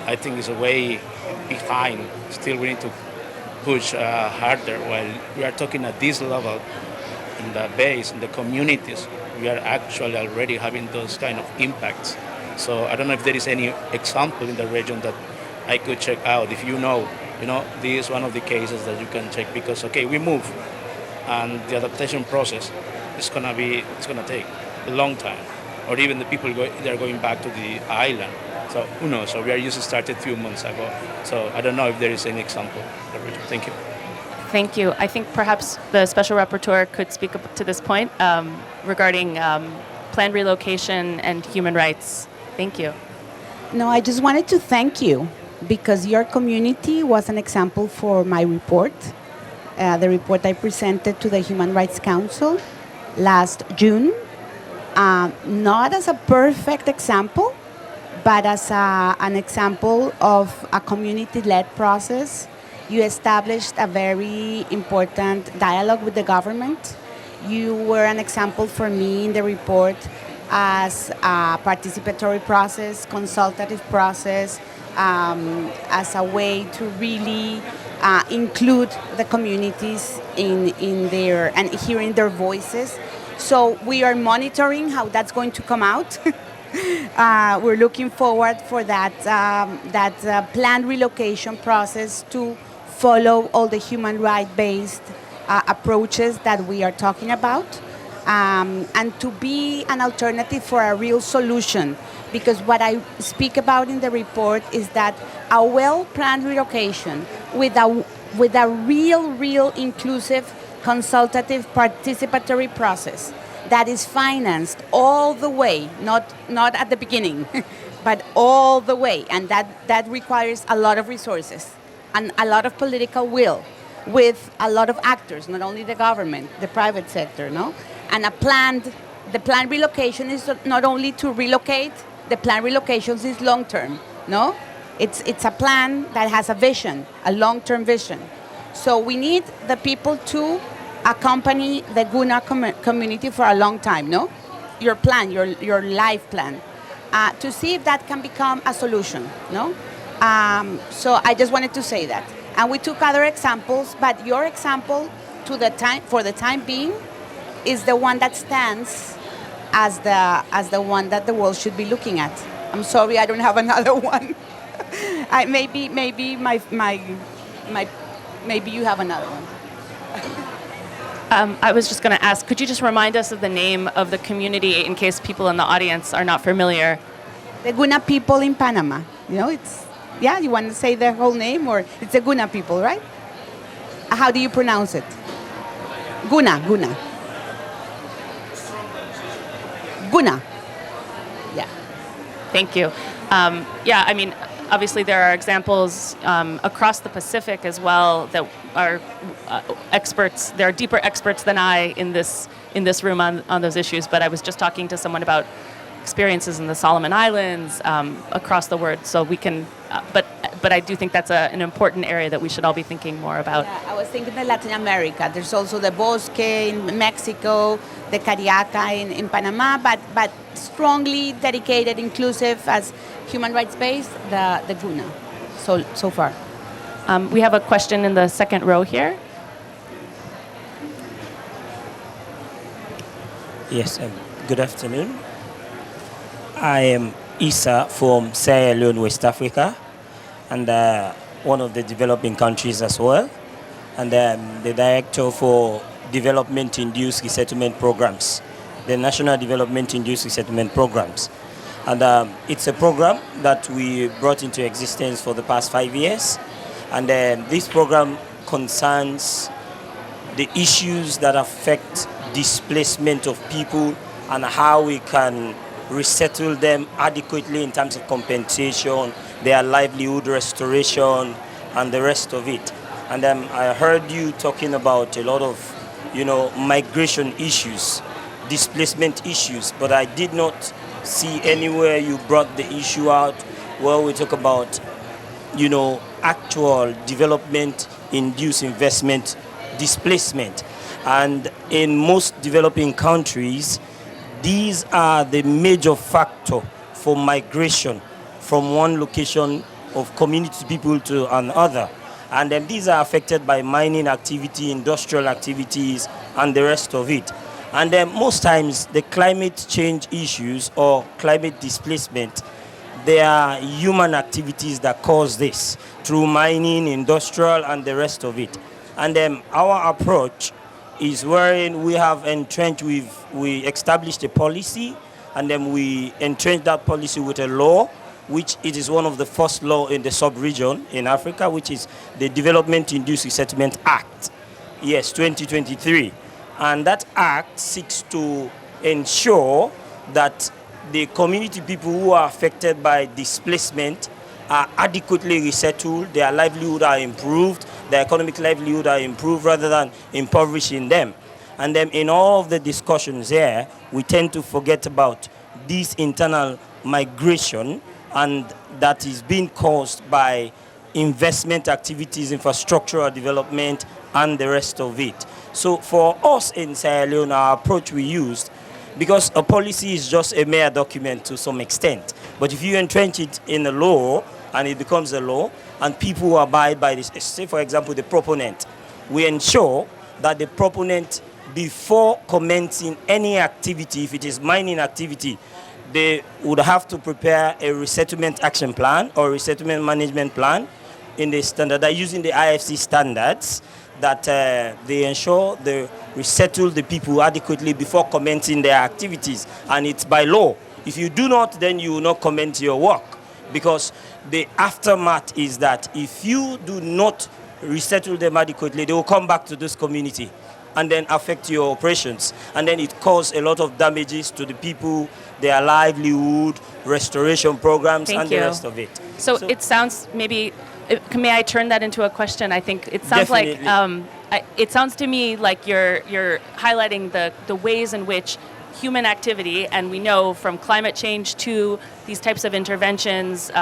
I think it's a way behind. Still, we need to push harder. While we are talking at this level in the base, in the communities, we are actually already having those kind of impacts. So I don't know if there is any example in the region that I could check out. If you know, this is one of the cases that you can check because okay, we move, and the adaptation process is gonna take a long time, or even the people they're going back to the island. So who knows? So we are just started a few months ago. So I don't know if there is any example in the region. Thank you. Thank you. I think perhaps the special rapporteur could speak up to this point regarding planned relocation and human rights. Thank you. No, I just wanted to thank you because your community was an example for my report, the report I presented to the Human Rights Council last June. Not as a perfect example, but as an example of a community-led process. You established a very important dialogue with the government. You were an example for me in the report as a participatory process, consultative process, as a way to really include the communities in their and hearing their voices. So we are monitoring how that's going to come out. We're looking forward for that planned relocation process to follow all the human right-based approaches that we are talking about, and to be an alternative for a real solution. Because what I speak about in the report is that a well-planned relocation with a real inclusive, consultative, participatory process that is financed all the way, not at the beginning, but all the way, and that requires a lot of resources and a lot of political will with a lot of actors, not only the government, the private sector, no? And the planned relocation is not only to relocate, the planned relocations is long-term, no? It's a plan that has a vision, a long-term vision. So we need the people to accompany the Guna community for a long time, no? Your plan, your life plan, to see if that can become a solution, no? So I just wanted to say that. And we took other examples, but your example for the time being is the one that stands as the one that the world should be looking at. I'm sorry, I don't have another one. Maybe you have another one. I was just going to ask, could you just remind us of the name of the community in case people in the audience are not familiar? The Guna people in Panama. You want to say the whole name, or it's the Guna people, right? How do you pronounce it? Guna. Yeah. Thank you. Obviously there are examples across the Pacific as well that are experts. There are deeper experts than I in this room on those issues. But I was just talking to someone about experiences in the Solomon Islands, across the world. So we can, but I do think that's an important area that we should all be thinking more about. Yeah, I was thinking in Latin America. There's also the Bosque in Mexico, the Cariaca in Panama, but strongly dedicated, inclusive as human rights based, the Guna. So far. We have a question in the second row here. Yes, good afternoon. I am Issa from Sierra Leone, West Africa, and one of the developing countries as well. And I'm the director for Development Induced Resettlement Programs, the National Development Induced Resettlement Programs. And it's a program that we brought into existence for the past 5 years. And this program concerns the issues that affect displacement of people and how we can resettle them adequately in terms of compensation, their livelihood restoration, and the rest of it. And I heard you talking about a lot of, migration issues, displacement issues, but I did not see anywhere you brought the issue out where we talk about, actual development-induced investment displacement. And in most developing countries, these are the major factor for migration from one location of community people to another. And then these are affected by mining activity, industrial activities, and the rest of it. And then most times the climate change issues or climate displacement, they are human activities that cause this through mining, industrial, and the rest of it. And then our approach is wherein we have entrenched, we established a policy, and then we entrenched that policy with a law, which it is one of the first law in the sub-region in Africa, which is the Development-Induced Resettlement Act, yes, 2023. And that act seeks to ensure that the community people who are affected by displacement are adequately resettled, their livelihood are improved, their economic livelihood are improved rather than impoverishing them. And then in all of the discussions here, we tend to forget about this internal migration, and that is being caused by investment activities, infrastructural development, and the rest of it. So for us in Sierra Leone, our approach we used, because a policy is just a mere document to some extent, but if you entrench it in a law and it becomes a law and people who abide by this, say for example the proponent, we ensure that the proponent, before commencing any activity, if it is mining activity, they would have to prepare a resettlement action plan or resettlement management plan in the standard, using the IFC standards, that they ensure they resettle the people adequately before commencing their activities. And it's by law. If you do not, then you will not commence your work. Because the aftermath is that if you do not resettle them adequately, they will come back to this community and then affect your operations. And then it causes a lot of damages to the people, their livelihood, restoration programs, and the rest of it. So it sounds maybe, may I turn that into a question? I think it sounds Definitely. it sounds to me like you're highlighting the ways in which human activity, and we know from climate change to these types of interventions,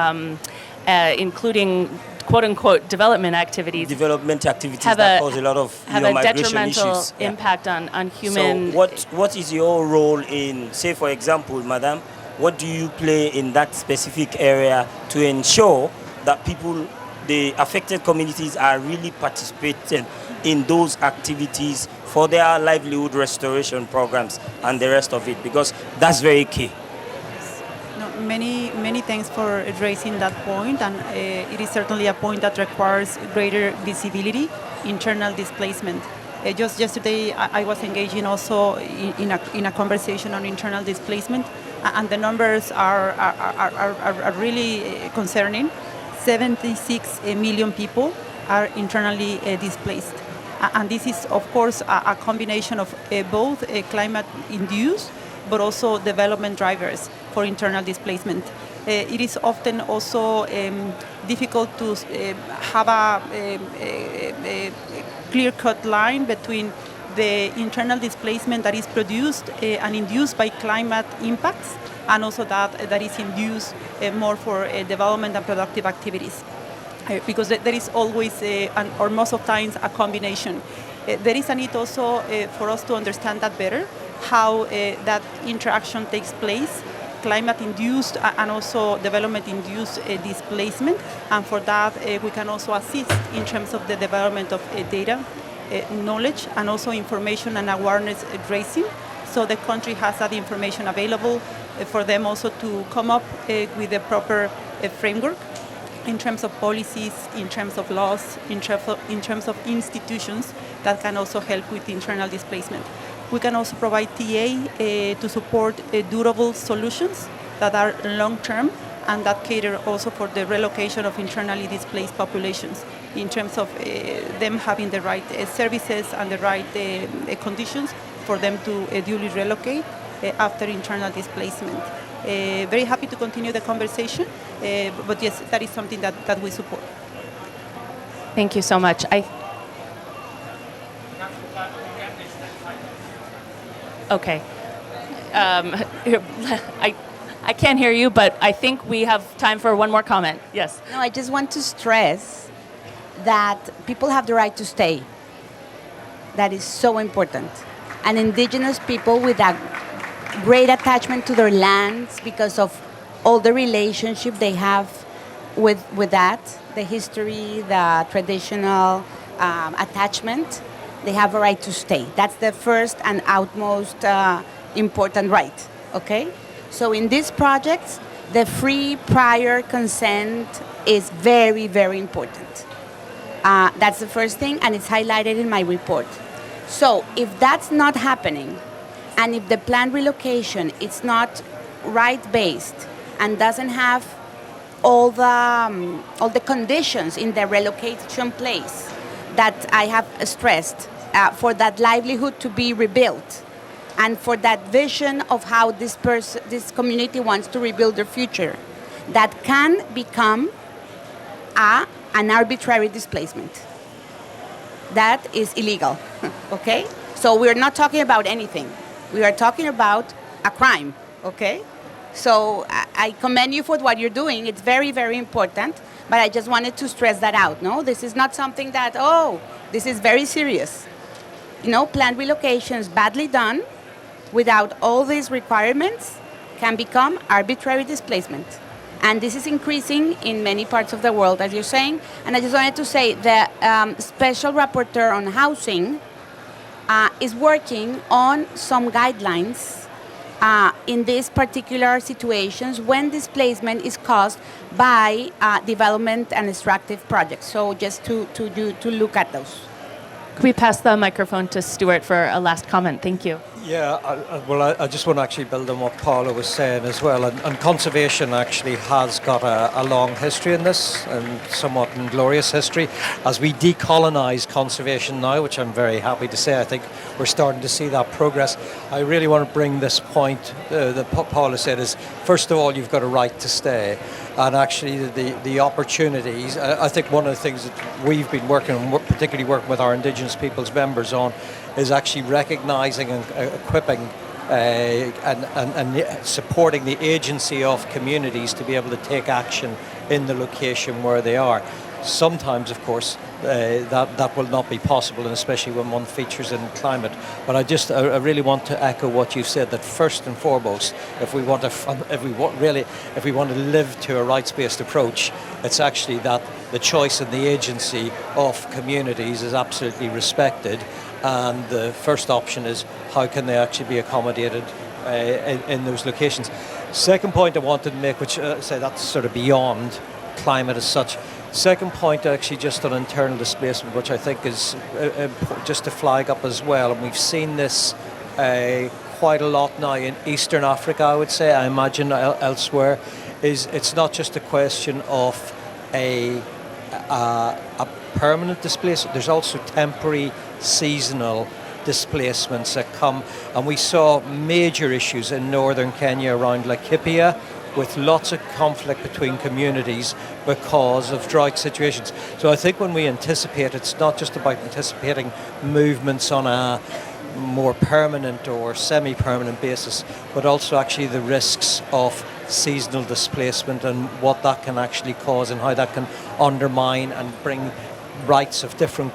including quote-unquote development activities that cause a lot of have a migration detrimental issues. Yeah. impact on human. So what is your role in, say for example, madam, what do you play in that specific area to ensure that people, the affected communities, are really participating in those activities for their livelihood restoration programs and the rest of it? Because that's very key. Many thanks for raising that point, and it is certainly a point that requires greater visibility, internal displacement. Just yesterday, I was engaging also in a conversation on internal displacement, and the numbers are really concerning. 76 million people are internally displaced. And this is, of course, a combination of both climate-induced but also development drivers for internal displacement. It is often also difficult to have a clear-cut line between the internal displacement that is produced and induced by climate impacts, and also that is induced more for development and productive activities. Because there is always, or most of times, a combination. There is a need also for us to understand that better, how that interaction takes place, climate-induced and also development-induced displacement. And for that, we can also assist in terms of the development of data, knowledge, and also information and awareness raising. So the country has that information available for them also to come up with the proper framework in terms of policies, in terms of laws, in terms of institutions that can also help with internal displacement. We can also provide TA to support durable solutions that are long-term and that cater also for the relocation of internally displaced populations in terms of them having the right services and the right conditions for them to duly relocate after internal displacement. Very happy to continue the conversation, but yes, that is something that we support. Thank you so much. Okay. I can't hear you, but I think we have time for one more comment. Yes. No, I just want to stress that people have the right to stay. That is so important. And indigenous people with a great attachment to their lands because of all the relationship they have with that, the history, the traditional attachment, they have a right to stay. That's the first and outmost important right, okay? So in these projects, the free prior consent is very, very important. That's the first thing, and it's highlighted in my report. So if that's not happening, and if the planned relocation is not right-based and doesn't have all the conditions in the relocation place that I have stressed for that livelihood to be rebuilt, and for that vision of how this community wants to rebuild their future, that can become an arbitrary displacement. That is illegal, okay? So we're not talking about anything. We are talking about a crime, okay? So I commend you for what you're doing. It's very, very important, but I just wanted to stress that out, no? This is not something that, this is very serious. Planned relocations badly done without all these requirements can become arbitrary displacement. And this is increasing in many parts of the world, as you're saying. And I just wanted to say the Special Rapporteur on Housing is working on some guidelines in these particular situations when displacement is caused by development and extractive projects. So just to look at those. Could we pass the microphone to Stuart for a last comment? Thank you. Yeah, I just want to actually build on what Paula was saying as well. And conservation actually has got a long history in this, and somewhat inglorious history. As we decolonize conservation now, which I'm very happy to say, I think we're starting to see that progress. I really want to bring this point that Paula said is, first of all, you've got a right to stay. And actually the opportunities, I think one of the things that we've been working on, particularly working with our Indigenous peoples members on, is actually recognising and equipping and supporting the agency of communities to be able to take action in the location where they are. Sometimes, of course, that will not be possible, and especially when one features in climate. But I really want to echo what you said, that first and foremost, if we want to live to a rights-based approach, it's actually that the choice and the agency of communities is absolutely respected. And the first option is how can they actually be accommodated in those locations. Second point I wanted to make, which say that's sort of beyond climate as such. Second point actually just on internal displacement, which I think is just to flag up as well, and we've seen this quite a lot now in Eastern Africa, I would say, I imagine elsewhere, is it's not just a question of a permanent displacement, there's also temporary seasonal displacements that come, and we saw major issues in northern Kenya around Laikipia with lots of conflict between communities because of drought situations. So I think when we anticipate, it's not just about anticipating movements on a more permanent or semi-permanent basis, but also actually the risks of seasonal displacement and what that can actually cause and how that can undermine and bring rights of different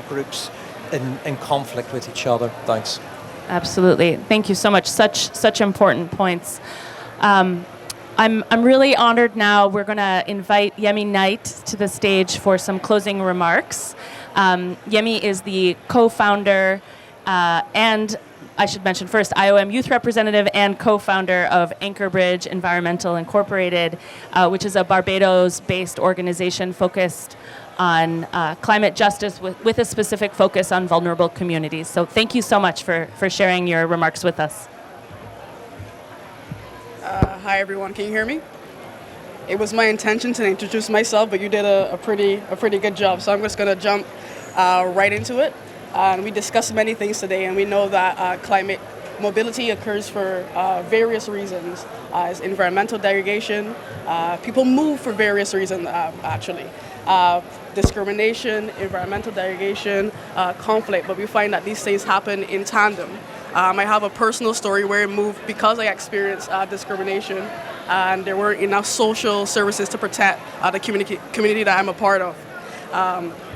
groups in conflict with each other. Thanks. Absolutely. Thank you so much. Such important points. I'm really honored now. We're going to invite Yemi Knight to the stage for some closing remarks. Yemi is the co-founder and, I should mention first, IOM Youth Representative and co-founder of Anchor Bridge Environmental Incorporated, which is a Barbados-based organization focused on climate justice with a specific focus on vulnerable communities. So thank you so much for sharing your remarks with us. Hi everyone, can you hear me? It was my intention to introduce myself, but you did a pretty good job. So I'm just going to jump right into it. We discussed many things today, and we know that climate mobility occurs for various reasons. It's environmental degradation. People move for various reasons, actually. Discrimination, environmental degradation, conflict, but we find that these things happen in tandem. I have a personal story where I moved because I experienced discrimination, and there weren't enough social services to protect the community that I'm a part of.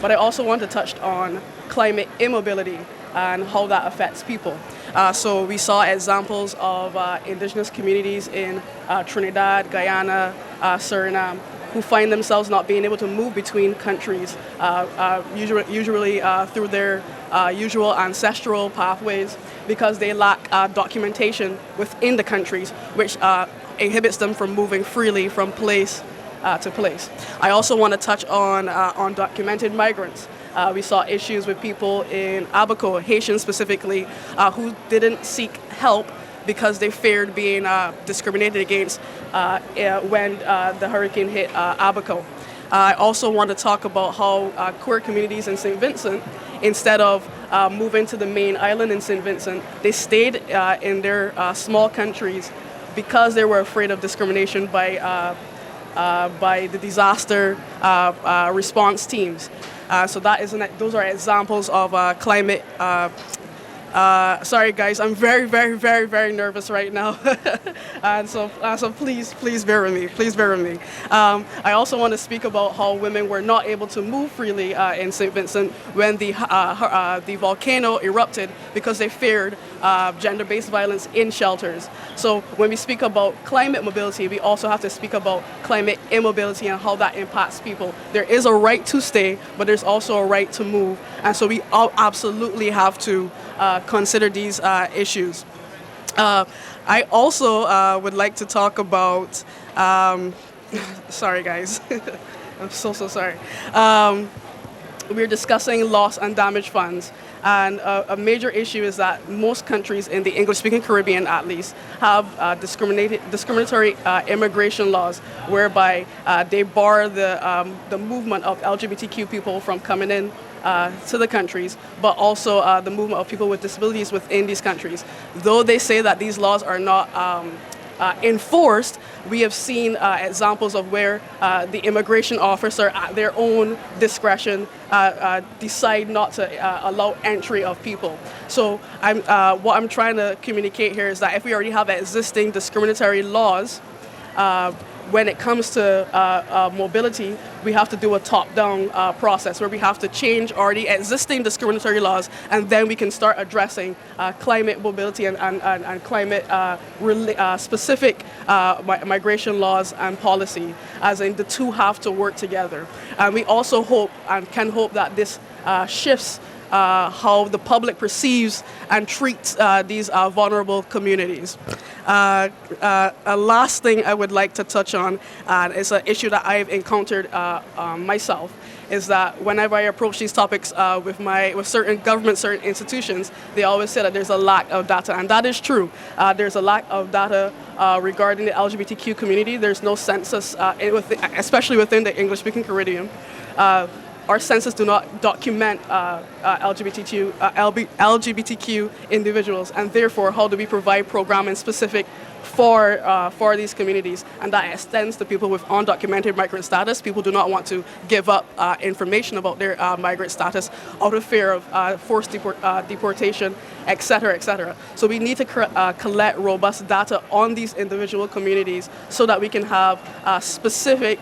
But I also want to touch on climate immobility and how that affects people. So we saw examples of indigenous communities in Trinidad, Guyana, Suriname, who find themselves not being able to move between countries, usually through their usual ancestral pathways, because they lack documentation within the countries, which inhibits them from moving freely from place to place. I also want to touch on undocumented migrants. We saw issues with people in Abaco, Haitians specifically, who didn't seek help because they feared being discriminated against when the hurricane hit Abaco. I also want to talk about how queer communities in St. Vincent, instead of moving to the main island in St. Vincent, they stayed in their small countries because they were afraid of discrimination by the disaster response teams. So those are examples of climate. Sorry guys, I'm very, very, very, very nervous right now. And so please bear with me. Please bear with me. I also want to speak about how women were not able to move freely in St. Vincent when the volcano erupted because they feared gender-based violence in shelters. So when we speak about climate mobility, we also have to speak about climate immobility and how that impacts people. There is a right to stay, but there's also a right to move. And so we all absolutely have to consider these issues. I also would like to talk about, sorry guys, I'm so sorry. We're discussing loss and damage funds. And a major issue is that most countries in the English-speaking Caribbean, at least, have discriminatory immigration laws whereby they bar the movement of LGBTQ people from coming in to the countries, but also the movement of people with disabilities within these countries. Though they say that these laws are not enforced, we have seen examples of where the immigration officer, at their own discretion, decide not to allow entry of people. So what I'm trying to communicate here is that if we already have existing discriminatory laws, when it comes to mobility, we have to do a top-down process where we have to change already existing discriminatory laws, and then we can start addressing climate mobility and climate-specific migration laws and policy, as in the two have to work together. And we also hope and can hope that this shifts how the public perceives and treats these vulnerable communities. A last thing I would like to touch on is an issue that I've encountered myself, is that whenever I approach these topics with certain government, certain institutions, they always say that there's a lack of data, and that is true. There's a lack of data regarding the LGBTQ community. There's no census, especially within the English-speaking Caribbean. Our census do not document LGBTQ individuals, and therefore, how do we provide programming specific for these communities? And that extends to people with undocumented migrant status. People do not want to give up information about their migrant status out of fear of forced deportation, et cetera, et cetera. So we need to collect robust data on these individual communities so that we can have specific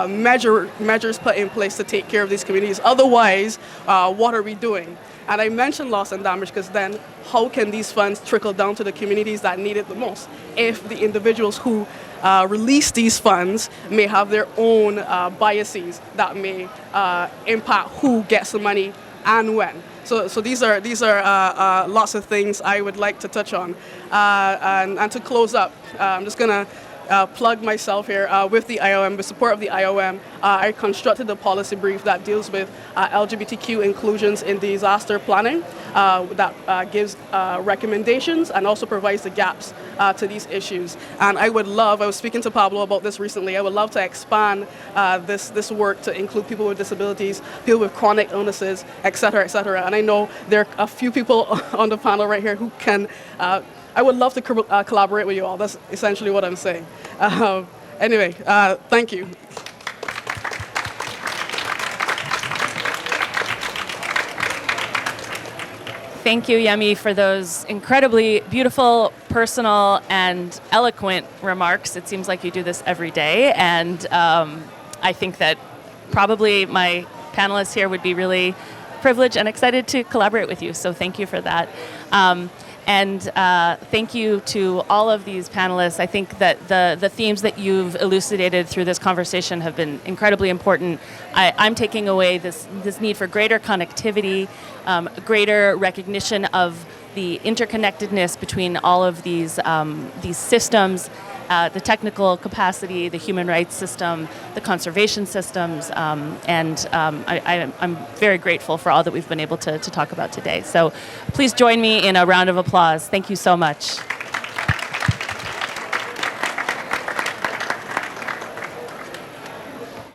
measures put in place to take care of these communities. Otherwise, what are we doing? And I mentioned loss and damage because then how can these funds trickle down to the communities that need it the most if the individuals who release these funds may have their own biases that may impact who gets the money and when? So these are lots of things I would like to touch on. And to close up, I'm just going to plug myself here with the IOM, with support of the IOM. I constructed a policy brief that deals with LGBTQ inclusions in disaster planning that gives recommendations and also provides the gaps to these issues. And I was speaking to Pablo about this recently, I would love to expand this work to include people with disabilities, people with chronic illnesses, et cetera, et cetera. And I know there are a few people on the panel right here who can, I would love to collaborate with you all. That's essentially what I'm saying. Anyway, thank you. Thank you, Yemi, for those incredibly beautiful, personal, and eloquent remarks. It seems like you do this every day, and I think that probably my panelists here would be really privileged and excited to collaborate with you, so thank you for that. And thank you to all of these panelists. I think that the themes that you've elucidated through this conversation have been incredibly important. I'm taking away this need for greater connectivity, greater recognition of the interconnectedness between all of these systems, the technical capacity, the human rights system, the conservation systems, and I'm very grateful for all that we've been able to talk about today. So please join me in a round of applause. Thank you so much.